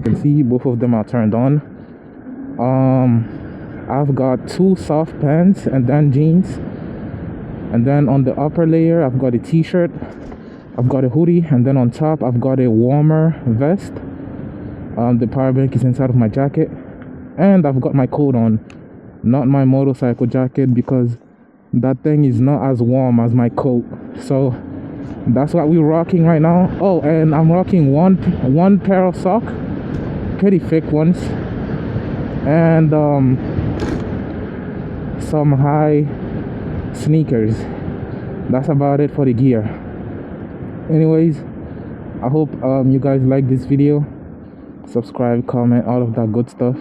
can see both of them are turned on. I've got 2 soft pants and then jeans, and then on the upper layer I've got a t-shirt, I've got a hoodie, and then on top I've got a warmer vest. The power bank is inside of my jacket, and I've got my coat on, not my motorcycle jacket, because that thing is not as warm as my coat. So that's what we're rocking right now. Oh, and I'm rocking one pair of socks, pretty thick ones, and some high sneakers. That's about it for the gear. Anyways, I hope you guys like this video. Subscribe, comment, all of that good stuff.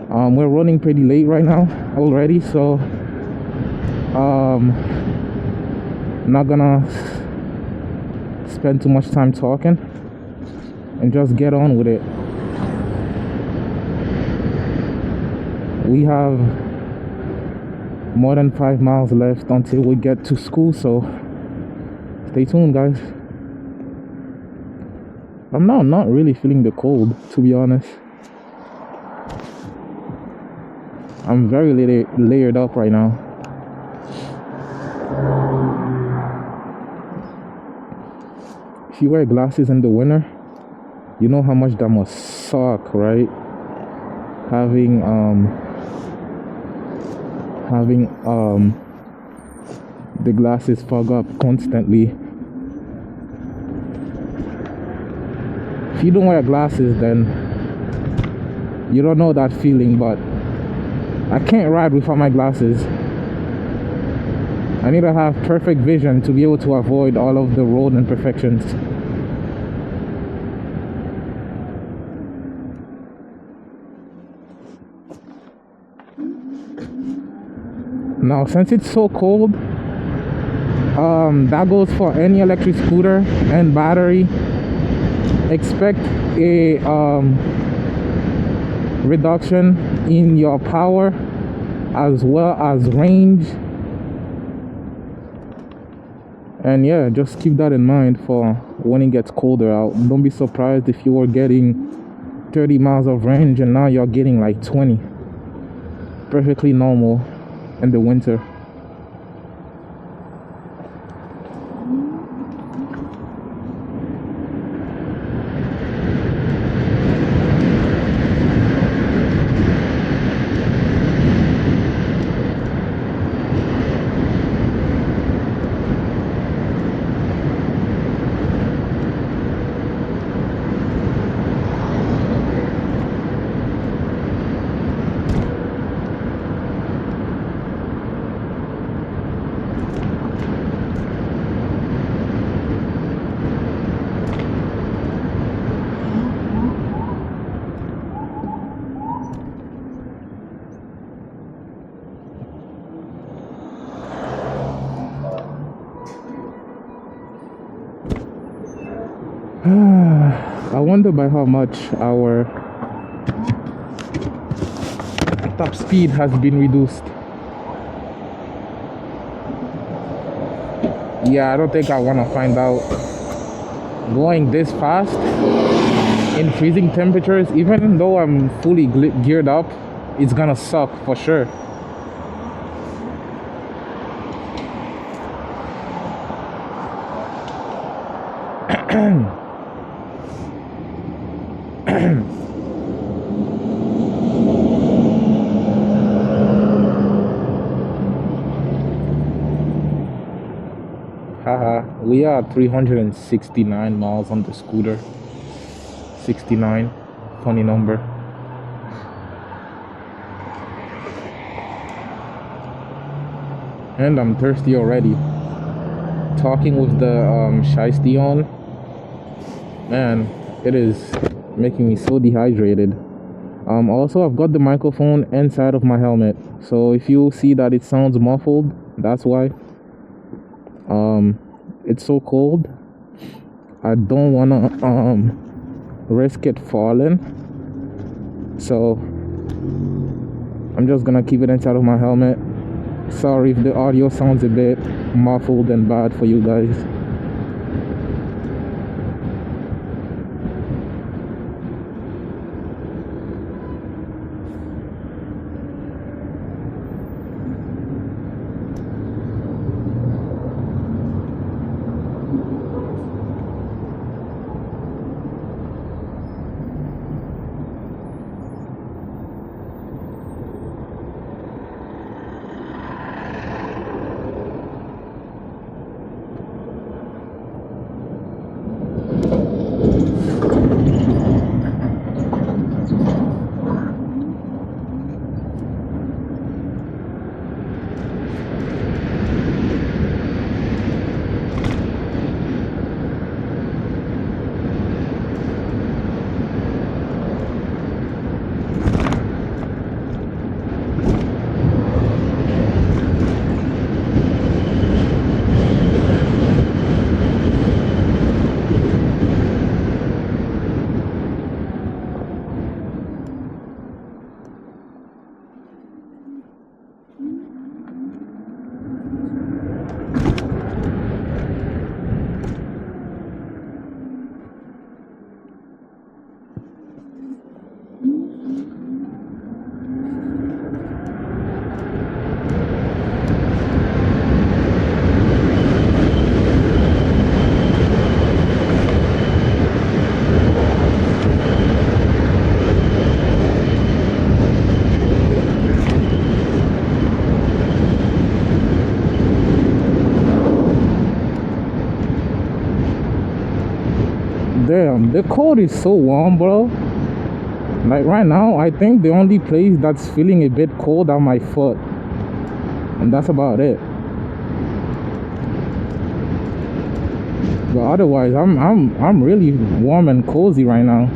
We're running pretty late right now already, so not gonna spend too much time talking and just get on with it. We have more than 5 miles left until we get to school, so stay tuned, guys. I'm now not really feeling the cold, to be honest. I'm very layered up right now. If you wear glasses in the winter, you know how much that must suck, right? Having the glasses fog up constantly. If you don't wear glasses, then you don't know that feeling, but I can't ride without my glasses. I need to have perfect vision to be able to avoid all of the road imperfections. Now, since it's so cold, that goes for any electric scooter and battery. Expect a reduction in your power as well as range. And yeah, just keep that in mind for when it gets colder out. Don't be surprised if you were getting 30 miles of range and now you're getting like 20. Perfectly normal in the winter. I wonder by how much our top speed has been reduced. Yeah, I don't think I want to find out. Going this fast in freezing temperatures, even though I'm fully geared up, it's gonna suck for sure. Haha, we are 369 miles on the scooter. 69, funny number. And I'm thirsty already. Talking with the shiesty on, man, it is making me so dehydrated. Also, I've got the microphone inside of my helmet, so if you see that it sounds muffled, that's why. It's so cold, I don't wanna risk it falling, so I'm just gonna keep it inside of my helmet. Sorry if the audio sounds a bit muffled and bad for you guys. Damn, the cold is so warm, bro. Like right now, I think the only place that's feeling a bit cold are my foot, and that's about it. But otherwise, I'm really warm and cozy right now.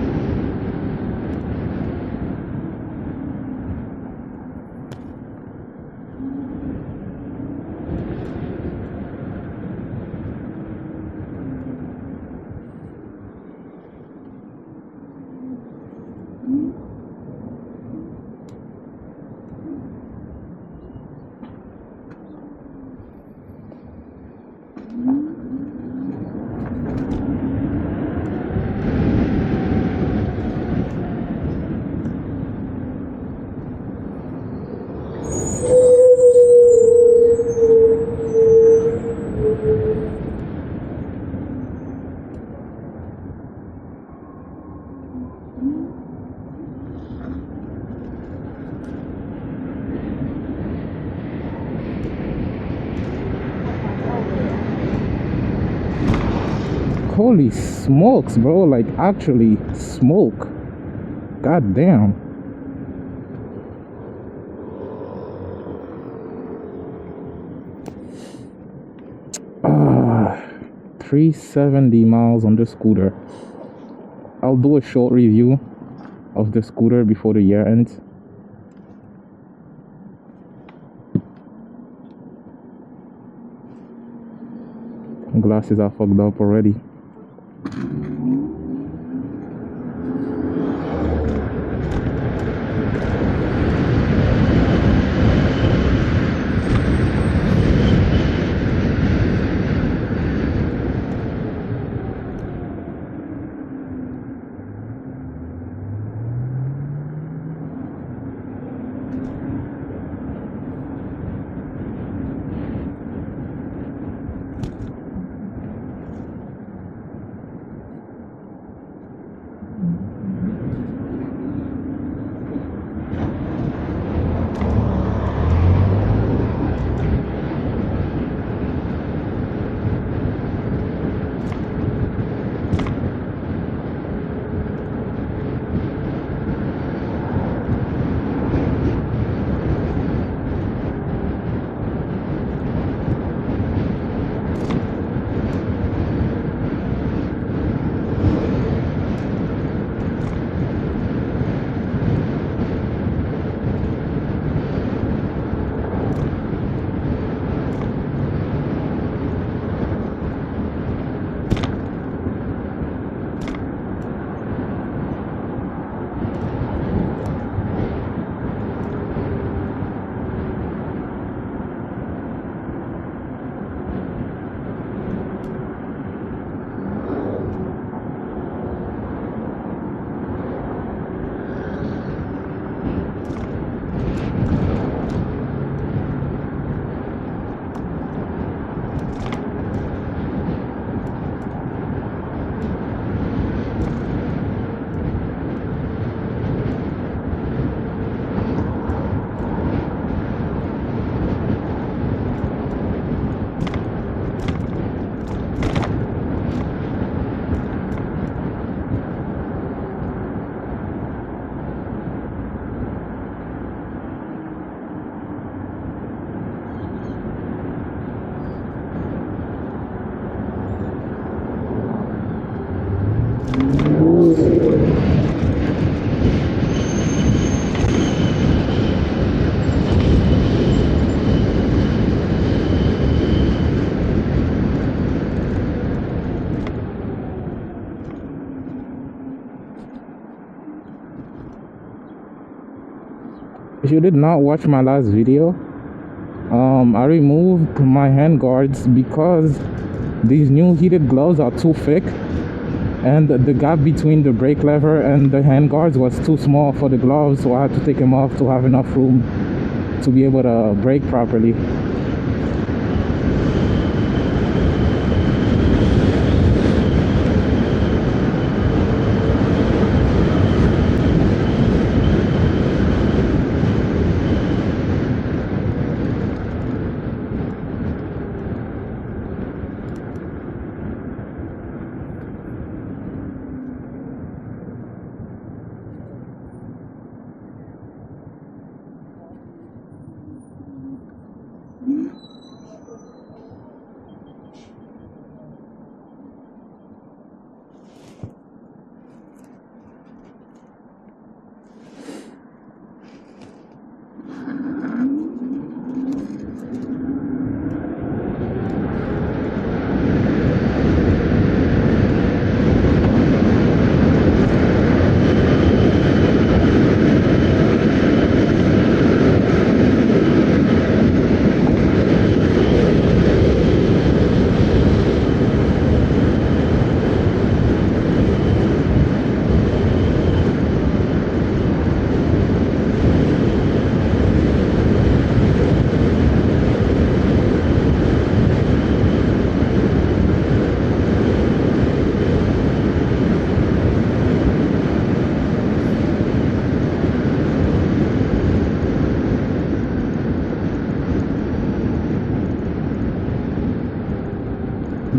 Holy smokes, bro, like actually smoke. God damn. Ah, 370 miles on the scooter. I'll do a short review of the scooter before the year ends. Glasses are fucked up already. If you did not watch my last video, I removed my hand guards because these new heated gloves are too thick, and the gap between the brake lever and the hand guards was too small for the gloves, so I had to take them off to have enough room to be able to brake properly.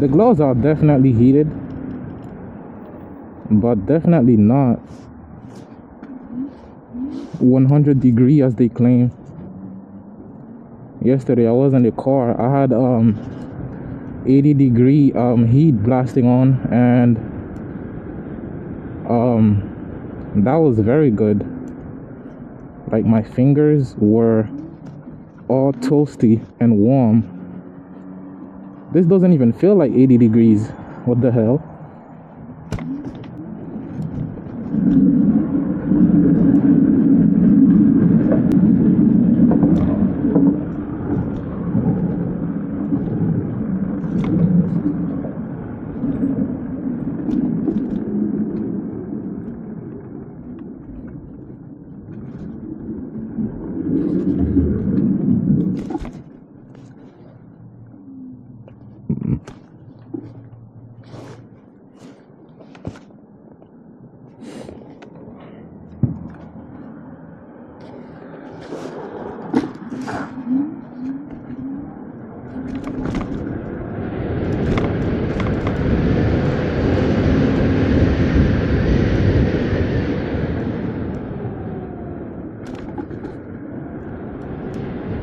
The gloves are definitely heated, but definitely not 100 degree as they claim. Yesterday I was in the car, I had 80 degree heat blasting on, and that was very good. Like, my fingers were all toasty and warm. This doesn't even feel like 80 degrees. What the hell?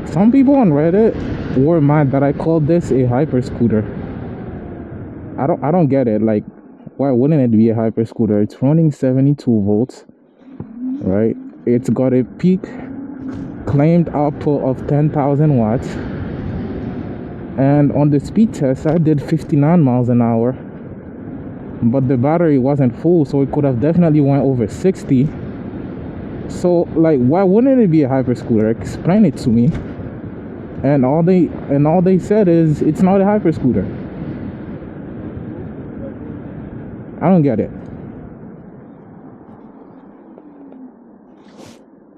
Some people on Reddit were mad that I called this a hyper scooter. I don't get it. Like, why wouldn't it be a hyper scooter? It's running 72 volts, right? It's got a peak claimed output of 10,000 watts, and on the speed test I did 59 miles an hour, but the battery wasn't full, so it could have definitely went over 60. So, like, why wouldn't it be a hyper scooter? Explain it to me. And all they said is it's not a hyper scooter. I don't get it.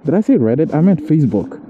Did I say Reddit? I meant Facebook.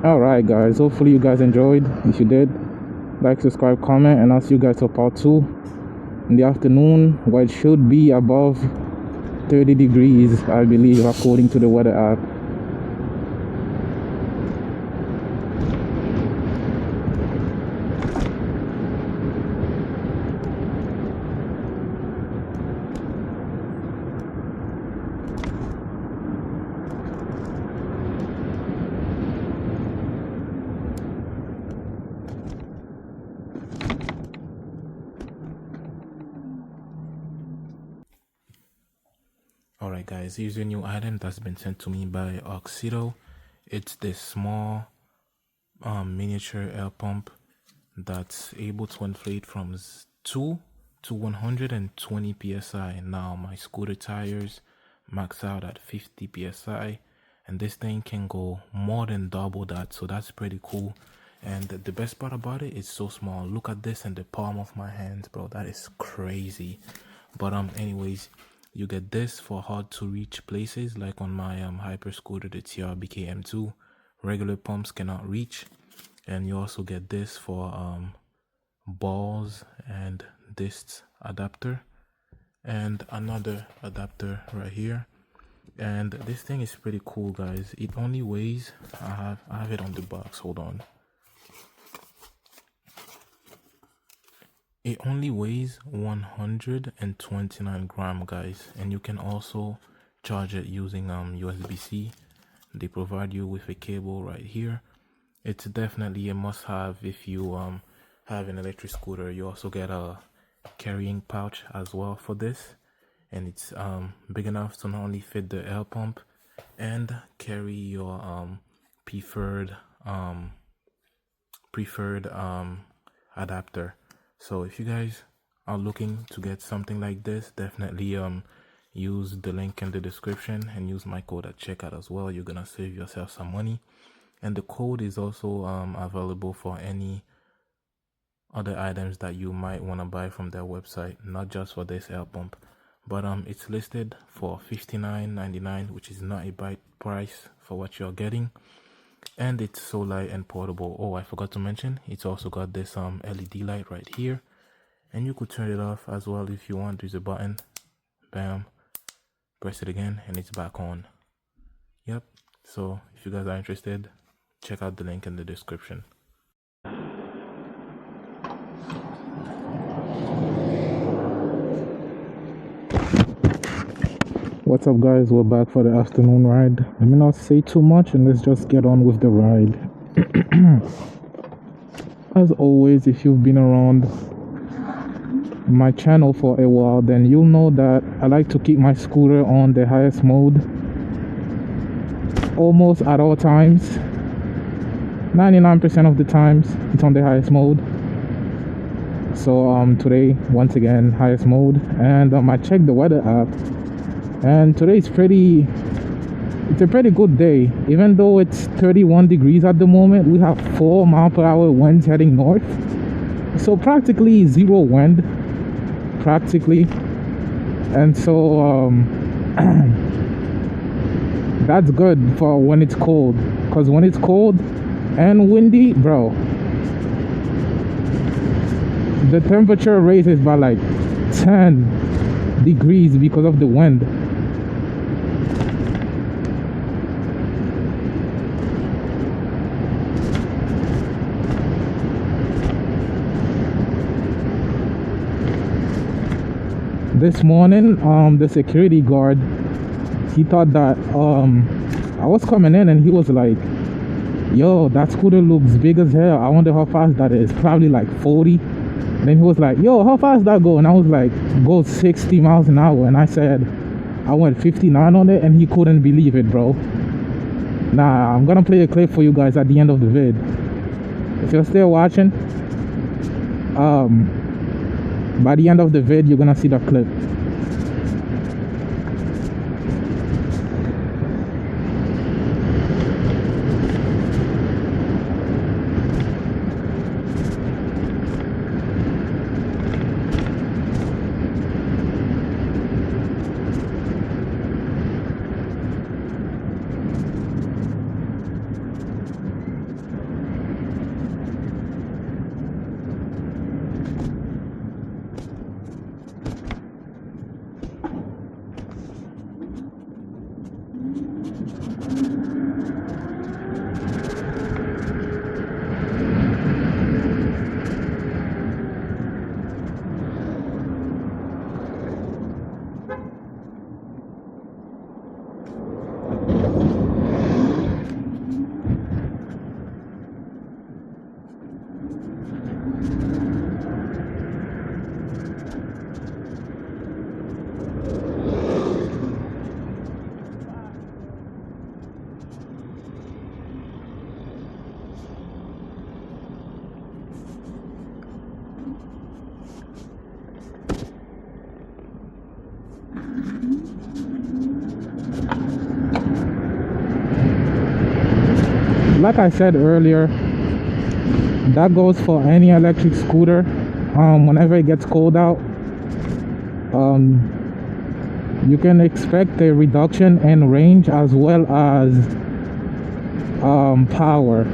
Alright guys, hopefully you guys enjoyed. If you did, like, subscribe, comment, and I'll see you guys for part 2 in the afternoon, where it should be above 30 degrees, I believe, according to the weather app. Alright guys, here's a new item that's been sent to me by Oxido. It's this small miniature air pump that's able to inflate from 2 to 120 psi. Now my scooter tires max out at 50 psi, and this thing can go more than double that, so that's pretty cool. And the best part about it, it's so small. Look at this in the palm of my hands, bro. That is crazy. But anyways, you get this for hard to reach places, like on my hyper scooter, the TRBK M2. Regular pumps cannot reach. And you also get this for balls and discs adapter, and another adapter right here. And this thing is pretty cool, guys. It only weighs, I have it on the box, hold on. It only weighs 129 grams, guys, and you can also charge it using USB-C. They provide you with a cable right here. It's definitely a must-have if you have an electric scooter. You also get a carrying pouch as well for this, and it's big enough to not only fit the air pump and carry your preferred adapter. So if you guys are looking to get something like this, definitely use the link in the description and use my code at checkout as well. You're gonna save yourself some money, and the code is also available for any other items that you might want to buy from their website, not just for this air pump. But it's listed for $59.99, which is not a bad price for what you're getting, and it's so light and portable. Oh, I forgot to mention, it's also got this LED light right here, and you could turn it off as well if you want. There's a button, bam, press it again and it's back on. Yep. So if you guys are interested, check out the link in the description. What's up, guys? We're back for the afternoon ride. Let me not say too much and let's just get on with the ride. As always, if you've been around my channel for a while, then you'll know that I like to keep my scooter on the highest mode almost at all times. 99% of the times it's on the highest mode. So today, once again, highest mode, and I checked the weather app, and today it's a pretty good day. Even though it's 31 degrees at the moment, we have 4 mile/hour winds heading north, so practically zero wind, practically. And so that's good for when it's cold, because when it's cold and windy, bro, the temperature raises by like 10 degrees because of the wind. This morning, the security guard, he thought that I was coming in, and he was like, yo, that scooter looks big as hell. I wonder how fast that is. Probably like 40. And then he was like, yo, how fast that go? And I was like, go 60 miles an hour. And I said, I went 59 on it, and he couldn't believe it, bro. Nah, I'm gonna play a clip for you guys at the end of the vid. If you're still watching, by the end of the vid, you're gonna see that clip. Like I said earlier, that goes for any electric scooter. Whenever it gets cold out, you can expect a reduction in range as well as power.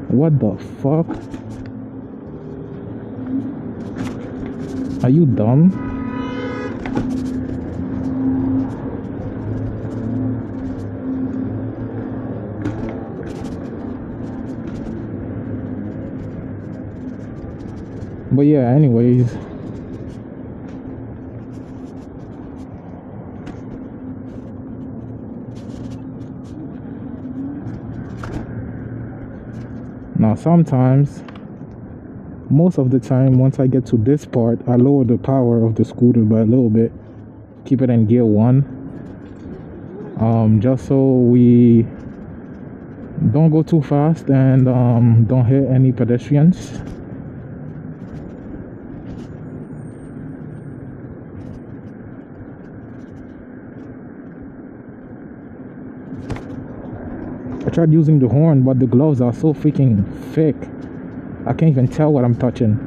What the fuck? Are you dumb? But yeah, anyways, now sometimes, most of the time, once I get to this part, I lower the power of the scooter by a little bit, keep it in gear 1, just so we don't go too fast and don't hit any pedestrians. I tried using the horn, but the gloves are so freaking thick. I can't even tell what I'm touching.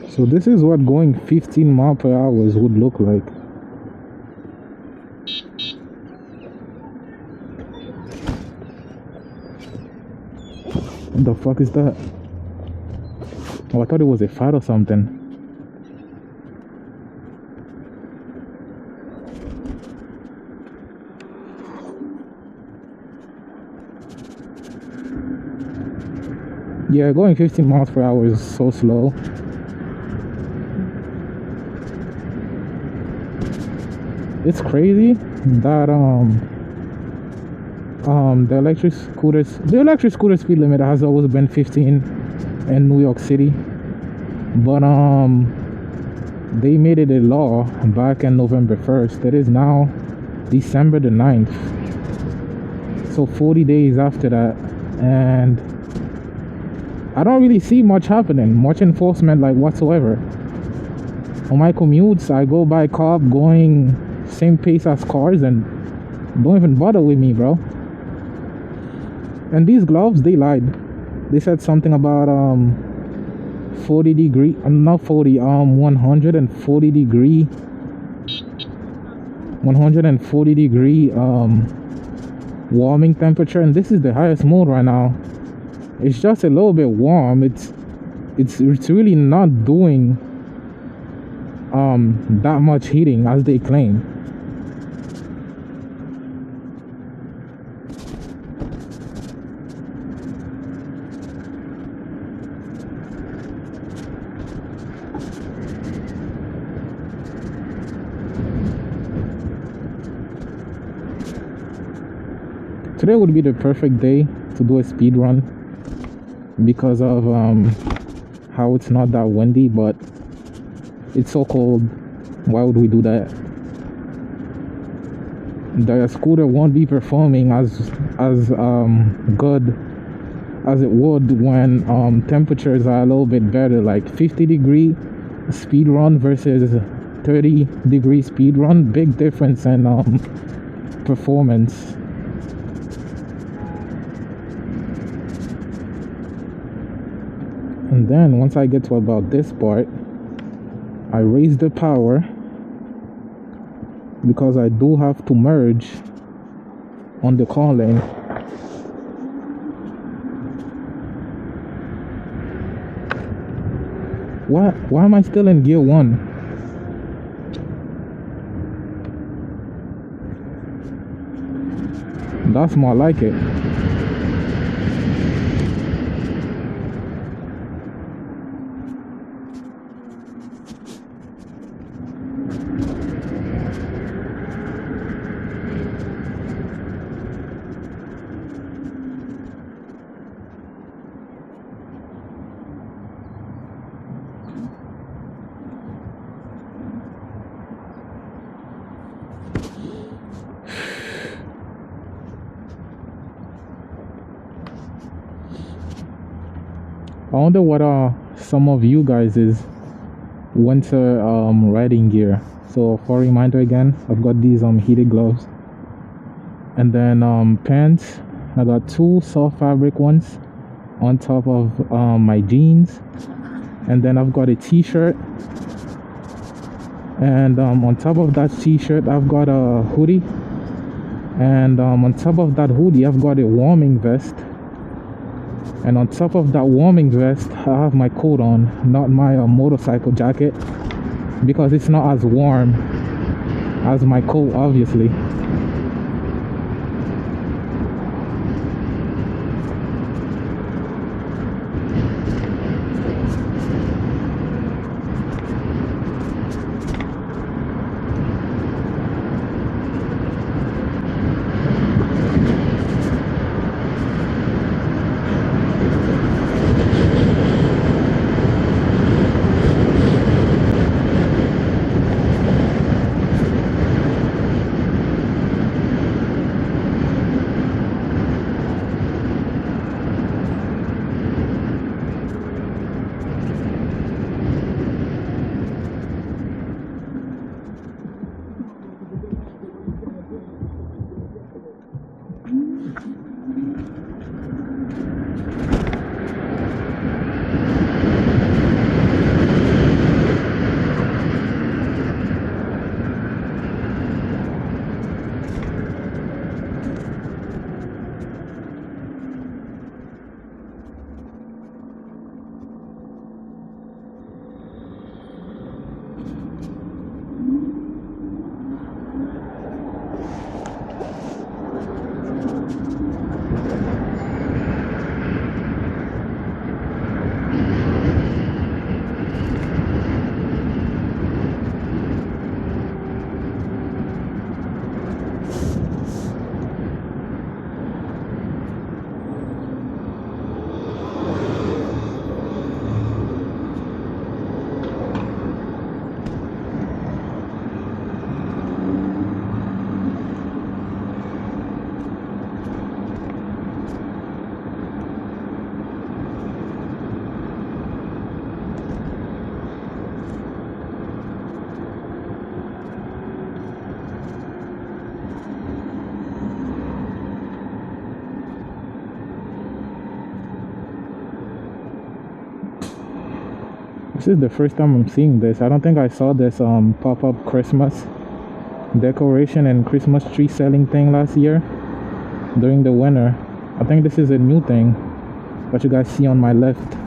So this is what going 15 miles per hour would look like. What the fuck is that? Oh, I thought it was a fight or something. Yeah, going 15 miles per hour is so slow. It's crazy that the electric scooter speed limit has always been 15 in New York City, but they made it a law back in November 1st. It is now December the 9th, so 40 days after that, and I don't really see much happening, much enforcement like whatsoever. On my commutes, I go by cop going same pace as cars and don't even bother with me, bro. And these gloves, they lied. They said something about 40 degree, not 40, 140 degree 140 degree warming temperature, and this is the highest mode right now. It's just a little bit warm. It's really not doing that much heating as they claim. Today would be the perfect day to do a speed run because of how it's not that windy, but it's so cold. Why would we do that? The scooter won't be performing as good as it would when temperatures are a little bit better, like 50 degree speed run versus 30 degree speed run. Big difference in performance. And then once I get to about this part, I raise the power because I do have to merge on the car lane. Why am I still in gear 1? That's more like it. I wonder what some of you guys is winter riding gear. So for a reminder again, I've got these heated gloves, and then pants. I got 2 soft fabric ones on top of my jeans, and then I've got a t-shirt, and on top of that t-shirt I've got a hoodie, and on top of that hoodie I've got a warming vest. And on top of that warming vest, I have my coat on, not my motorcycle jacket, because it's not as warm as my coat, obviously. This is the first time I'm seeing this. I don't think I saw this pop-up Christmas decoration and Christmas tree selling thing last year during the winter. I think this is a new thing. What you guys see on my left.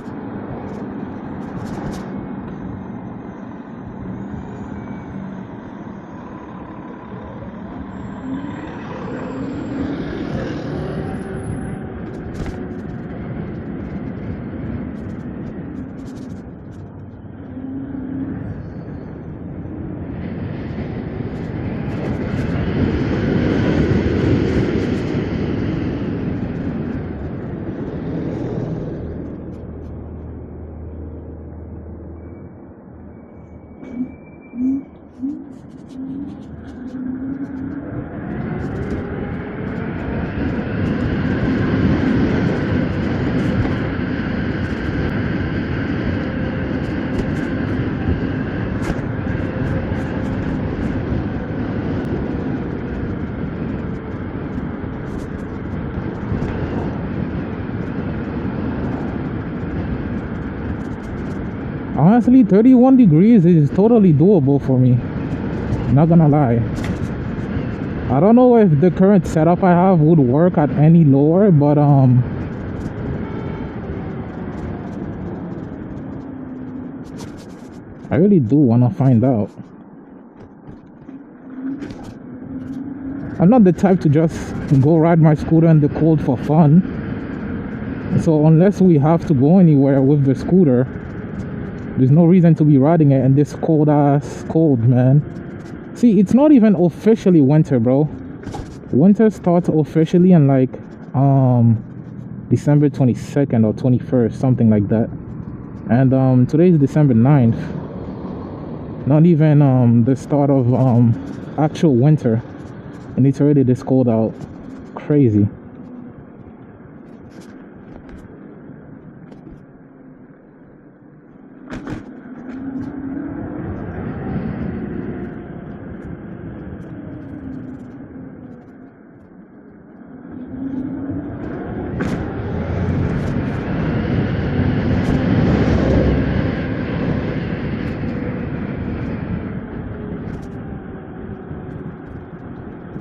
Honestly, 31 degrees is totally doable for me. Not gonna lie. I don't know if the current setup I have would work at any lower, but I really do wanna find out. I'm not the type to just go ride my scooter in the cold for fun. So unless we have to go anywhere with the scooter, there's no reason to be riding it in this cold, man. See, it's not even officially winter, bro. Winter starts officially in like December 22nd or 21st, something like that. And today is December 9th. Not even the start of actual winter, and it's already this cold out. Crazy.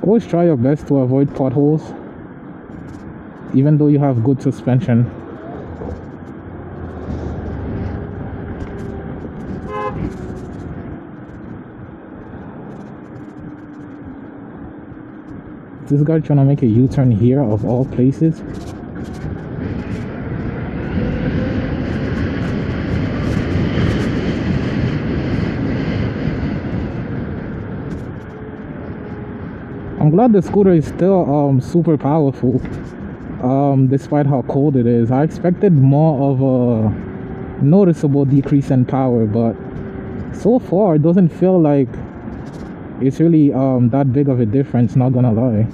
Always try your best to avoid potholes, even though you have good suspension. This guy trying to make a U-turn here of all places. I'm glad the scooter is still super powerful, despite how cold it is. I expected more of a noticeable decrease in power, but so far it doesn't feel like it's really that big of a difference, not gonna lie.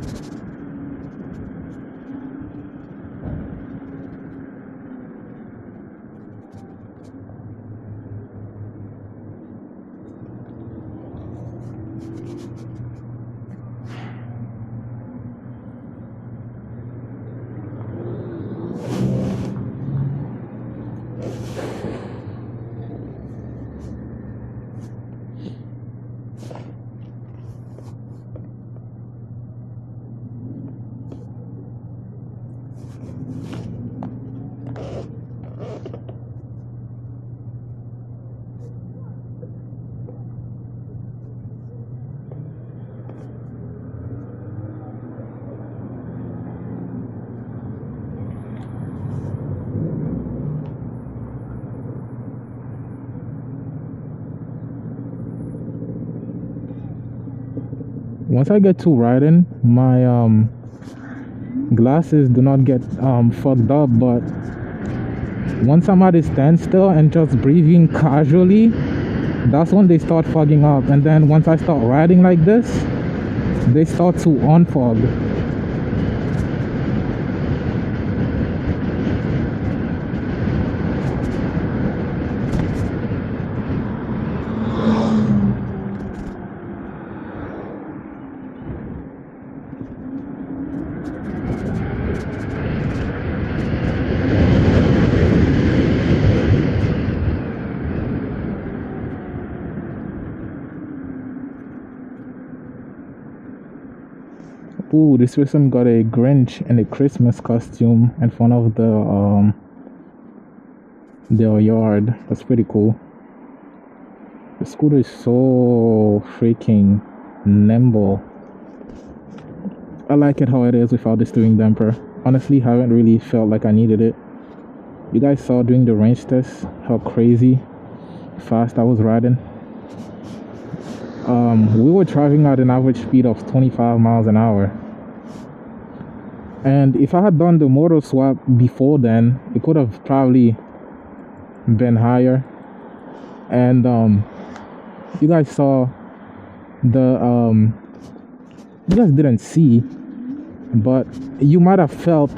Once I get to riding, my glasses do not get fucked up, but once I'm at a standstill and just breathing casually, that's when they start fogging up. And then once I start riding like this, they start to unfog. Ooh, this person got a Grinch and a Christmas costume in front of their yard. That's pretty cool. The scooter is so freaking nimble. I like it how it is without the steering damper. Honestly, haven't really felt like I needed it. You guys saw during the range test how crazy fast I was riding. We were driving at an average speed of 25 miles an hour. And if I had done the motor swap before then, it could have probably been higher. And you guys saw the you guys didn't see, but you might have felt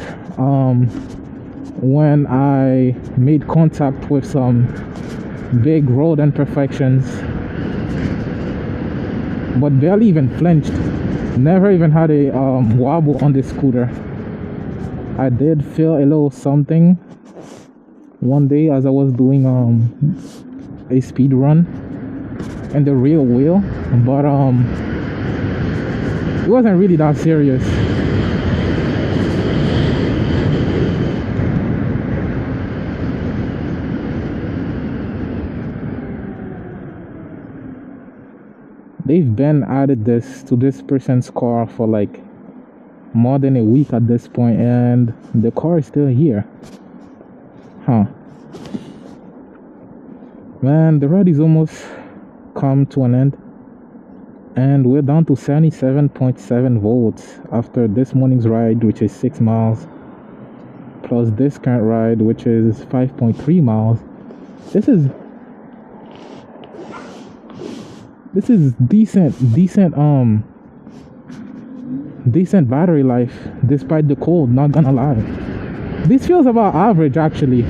when I made contact with some big road imperfections, but barely even flinched. Never even had a wobble on this scooter. I did feel a little something one day as I was doing a speed run in the rear wheel, but it wasn't really that serious. They've been added this to this person's car for like more than a week at this point, and the car is still here. Huh. Man, the ride is almost come to an end, and we're down to 77.7 volts after this morning's ride, which is 6 miles, plus this current ride, which is 5.3 miles. This is decent battery life despite the cold, not gonna lie. This feels about average actually.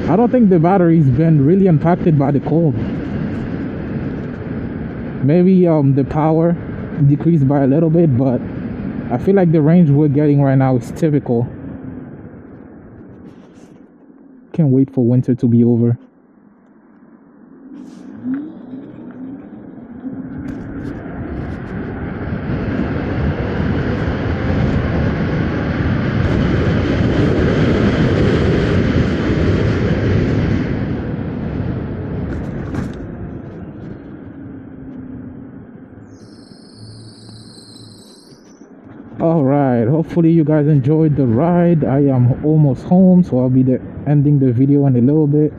I don't think the battery's been really impacted by the cold. Maybe the power decreased by a little bit, but I feel like the range we're getting right now is typical. Can't wait for winter to be over. Alright, hopefully you guys enjoyed the ride. I am almost home, so I'll be ending the video in a little bit.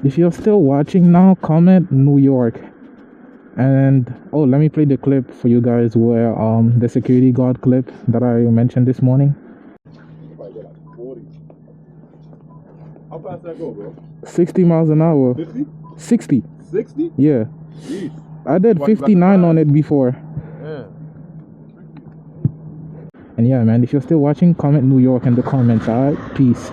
If you're still watching now, comment New York. And oh, let me play the clip for you guys where the security guard clip that I mentioned this morning. How fast that go, bro? 60 miles an hour. 50? 60. 60? Yeah. Jeez. I did 59 on it before. Yeah. And yeah, man, if you're still watching, comment New York in the comments. Alright, peace.